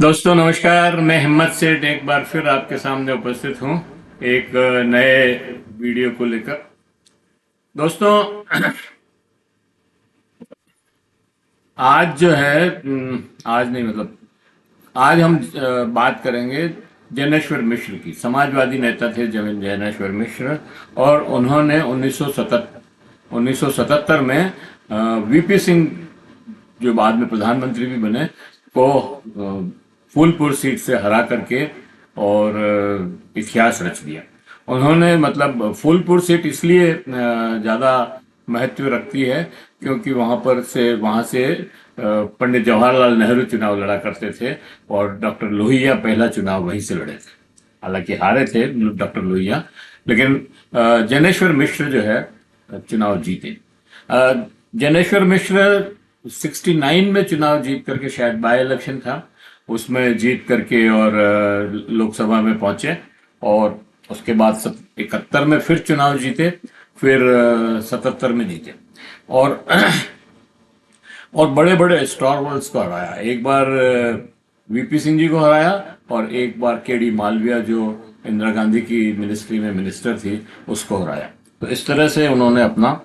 दोस्तों नमस्कार। मैं हिम्मत सेठ एक बार फिर आपके सामने उपस्थित हूँ एक नए वीडियो को लेकर। दोस्तों आज जो है आज नहीं मतलब आज हम बात करेंगे जैनेश्वर मिश्र की। समाजवादी नेता थे जैनेश्वर मिश्र, और उन्होंने 1977 में वीपी सिंह, जो बाद में प्रधानमंत्री भी बने, को फूलपुर सीट से हरा करके और इतिहास रच दिया। उन्होंने मतलब फूलपुर सीट इसलिए ज़्यादा महत्व रखती है क्योंकि वहाँ से पंडित जवाहरलाल नेहरू चुनाव लड़ा करते थे, और डॉक्टर लोहिया पहला चुनाव वहीं से लड़े थे। हालांकि हारे थे डॉक्टर लोहिया, लेकिन जैनेश्वर मिश्र जो है चुनाव जीते। जैनेश्वर मिश्र 69 में चुनाव जीत करके, शायद बाय इलेक्शन था, उसमें जीत करके और लोकसभा में पहुंचे, और उसके बाद 71 में फिर चुनाव जीते, फिर 77 में जीते, और और बड़े बड़े स्टारवर्ड्स को हराया। एक बार वीपी सिंह जी को हराया, और एक बार केडी मालविया, जो इंदिरा गांधी की मिनिस्ट्री में मिनिस्टर थी, उसको हराया। तो इस तरह से उन्होंने अपना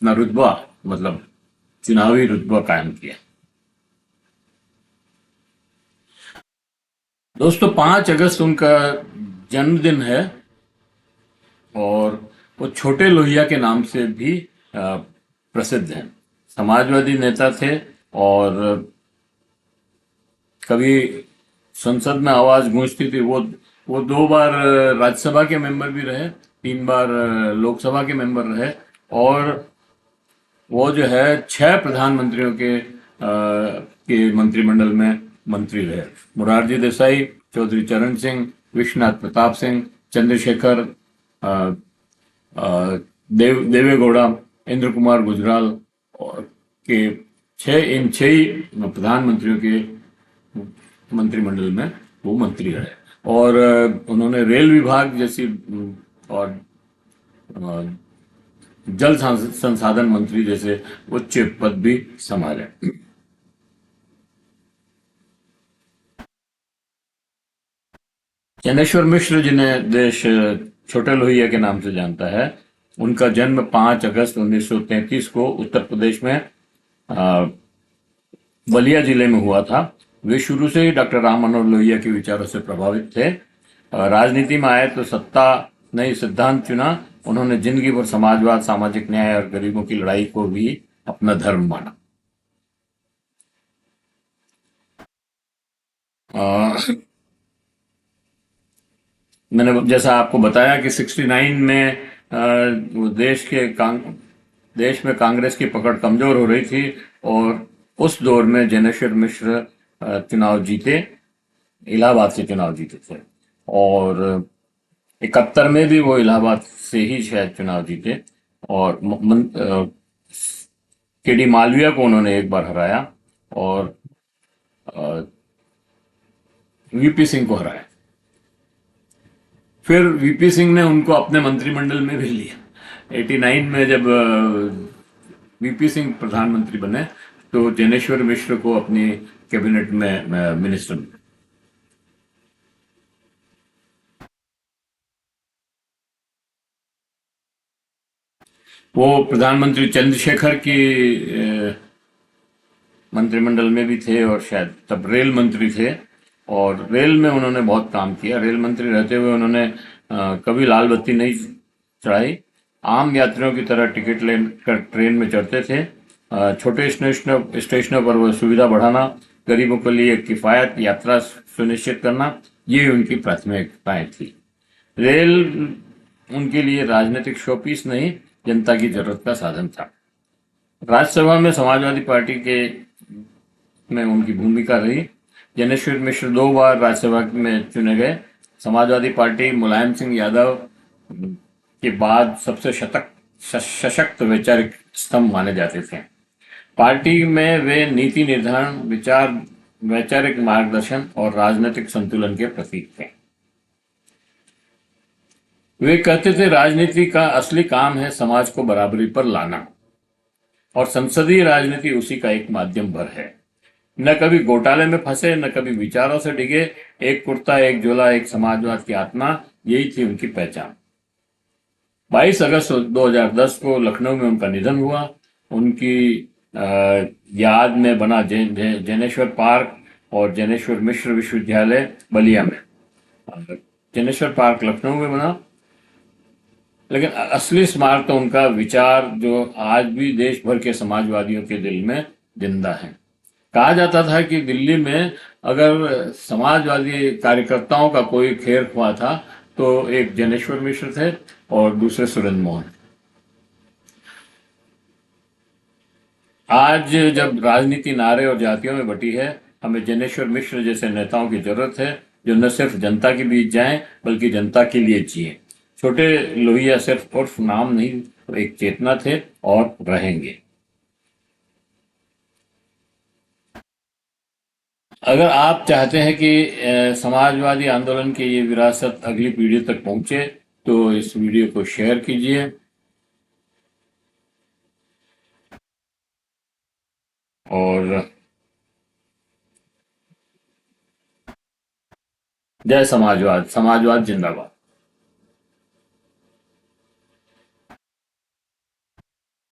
रुतबा, मतलब चुनावी रुतबा कायम किया। दोस्तों 5 अगस्त उनका जन्मदिन है, और वो छोटे लोहिया के नाम से भी प्रसिद्ध हैं। समाजवादी नेता थे, और कभी संसद में आवाज गूंजती थी। वो 2 बार राज्यसभा के मेंबर भी रहे, 3 बार लोकसभा के मेंबर रहे, और वो जो है 6 प्रधानमंत्रियों के मंत्रिमंडल में मंत्री रहे। मोरारजी देसाई, चौधरी चरण सिंह, विश्वनाथ प्रताप सिंह, चंद्रशेखर, देवेगौड़ा, इंद्र कुमार गुजराल, और के इन 6 प्रधानमंत्रियों के मंत्रिमंडल में वो मंत्री रहे। और उन्होंने रेल विभाग जैसी और जल संसाधन मंत्री जैसे उच्च पद भी संभाले। जैनेश्वर मिश्र, जिन्हें देश छोटे लोहिया के नाम से जानता है, उनका जन्म 5 अगस्त 1933 को उत्तर प्रदेश में बलिया जिले में हुआ था। वे शुरू से ही डॉक्टर राम मनोहर लोहिया के विचारों से प्रभावित थे। राजनीति में आए तो सत्ता नहीं, सिद्धांत चुना। उन्होंने जिंदगी भर समाजवाद, सामाजिक न्याय और गरीबों की लड़ाई को भी अपना धर्म माना। मैंने जैसा आपको बताया कि 69 में वो देश में कांग्रेस की पकड़ कमजोर हो रही थी, और उस दौर में जैनेश्वर मिश्र चुनाव जीते, इलाहाबाद से चुनाव जीते थे, और 71 में भी वो इलाहाबाद से ही शायद चुनाव जीते, और केडी मालविया को उन्होंने एक बार हराया, और वीपी सिंह को हराया। फिर वीपी सिंह ने उनको अपने मंत्रिमंडल में भी लिया। 89 में जब वीपी सिंह प्रधानमंत्री बने, तो जैनेश्वर मिश्र को अपनी कैबिनेट में मिनिस्टर। वो प्रधानमंत्री चंद्रशेखर की मंत्रिमंडल में भी थे, और शायद तब रेल मंत्री थे, और रेल में उन्होंने बहुत काम किया। रेल मंत्री रहते हुए उन्होंने कभी लाल बत्ती नहीं चढ़ाई। आम यात्रियों की तरह टिकट लेकर ट्रेन में चढ़ते थे। छोटे स्टेशनों पर वो सुविधा बढ़ाना, गरीबों के लिए किफायत यात्रा सुनिश्चित करना, ये उनकी प्राथमिकताएं थी। रेल उनके लिए राजनीतिक शोपीस नहीं, जनता की जरूरत का साधन था। राज्यसभा में समाजवादी पार्टी के में उनकी भूमिका रही। जैनेश्वर मिश्र 2 बार राज्यसभा में चुने गए। समाजवादी पार्टी मुलायम सिंह यादव के बाद सबसे सशक्त वैचारिक स्तंभ माने जाते थे। पार्टी में वे नीति निर्धारण, वैचारिक मार्गदर्शन और राजनीतिक संतुलन के प्रतीक थे। वे कहते थे, राजनीति का असली काम है समाज को बराबरी पर लाना, और संसदीय राजनीति उसी का एक माध्यम भर है। न कभी घोटाले में फंसे, न कभी विचारों से डिगे। एक कुर्ता, एक झोला, एक समाजवाद की आत्मा, यही थी उनकी पहचान। 22 अगस्त 2010 को लखनऊ में उनका निधन हुआ। उनकी याद में बना जैनेश्वर पार्क और जैनेश्वर मिश्र विश्वविद्यालय बलिया में। जैनेश्वर पार्क लखनऊ में बना, लेकिन असली स्मारक तो उनका विचार जो आज भी देश भर के समाजवादियों के दिल में जिंदा है। कहा जाता था कि दिल्ली में अगर समाजवादी कार्यकर्ताओं का कोई खेर हुआ था तो एक जैनेश्वर मिश्र थे और दूसरे सुरेंद्र मोहन। आज जब राजनीति नारे और जातियों में बटी है, हमें जैनेश्वर मिश्र जैसे नेताओं की जरूरत है जो न सिर्फ जनता के बीच जाएं बल्कि जनता के लिए जिए। छोटे लोहिया सिर्फ उर्फ नाम नहीं, एक चेतना थे और रहेंगे। अगर आप चाहते हैं कि समाजवादी आंदोलन की ये विरासत अगली पीढ़ी तक पहुंचे तो इस वीडियो को शेयर कीजिए और जय समाजवाद, समाजवाद जिंदाबाद।